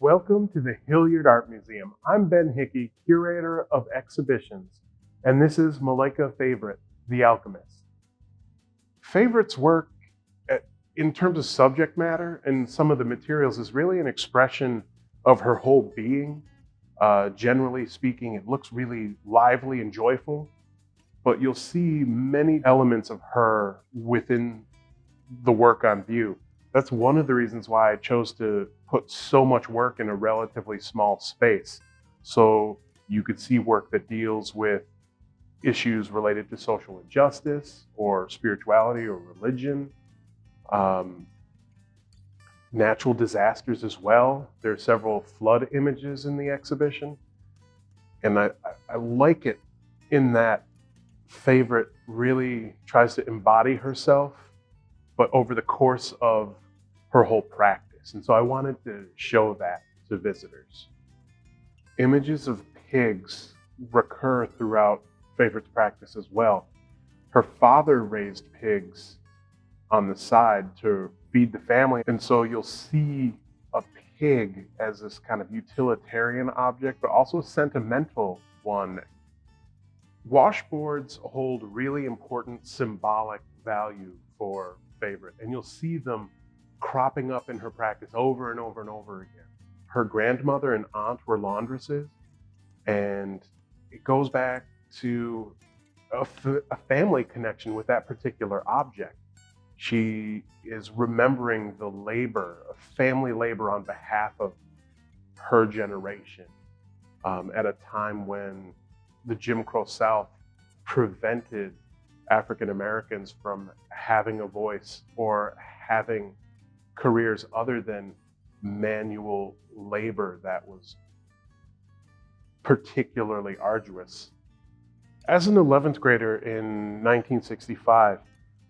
Welcome to the Hilliard Art Museum. I'm Ben Hickey, curator of exhibitions, and this is Malaika Favorite, the Alchemist. Favorite's work in terms of subject matter and some of the materials is really an expression of her whole being. Generally speaking, it looks really lively and joyful, but you'll see many elements of her within the work on view. That's one of the reasons why I chose to put so much work in a relatively small space. So you could see work that deals with issues related to social injustice or spirituality or religion, natural disasters as well. There are several flood images in the exhibition. And I like it in that Favorite really tries to embody herself, but over the course of her whole practice. And so I wanted to show that to visitors. Images of pigs recur throughout Favorite's practice as well. Her father raised pigs on the side to feed the family. And so you'll see a pig as this kind of utilitarian object, but also a sentimental one. Washboards hold really important symbolic value for Favorite, and you'll see them cropping up in her practice over and over and over again. Her grandmother and aunt were laundresses, and it goes back to a family connection with that particular object. She is remembering the labor, family labor on behalf of her generation at a time when the Jim Crow South prevented African Americans from having a voice or having careers other than manual labor that was particularly arduous. As an 11th grader in 1965,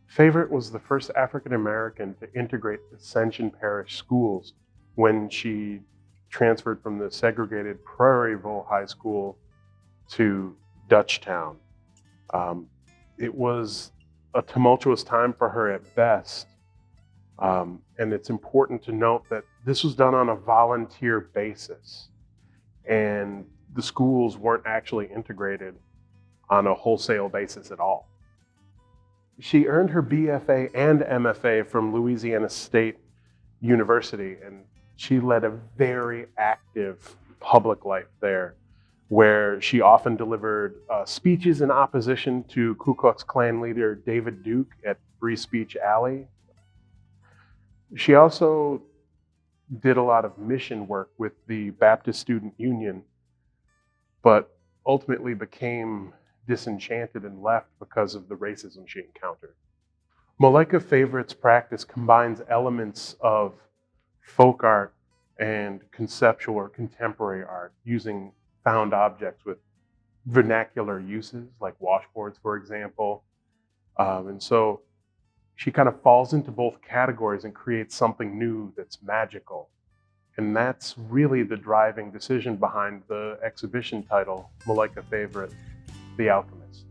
Favorite was the first African American to integrate Ascension Parish schools when she transferred from the segregated Prairieville High School to Dutchtown. It was a tumultuous time for her at best. And it's important to note that this was done on a volunteer basis, and the schools weren't actually integrated on a wholesale basis at all. She earned her BFA and MFA from Louisiana State University, and she led a very active public life there, where she often delivered speeches in opposition to Ku Klux Klan leader David Duke at Free Speech Alley. She also did a lot of mission work with the Baptist Student Union, but ultimately became disenchanted and left because of the racism she encountered. Malaika Favorite's practice combines elements of folk art and conceptual or contemporary art, using found objects with vernacular uses, like washboards, for example. And so she kind of falls into both categories and creates something new that's magical. And that's really the driving decision behind the exhibition title, Malaika Favorite, the Alchemist.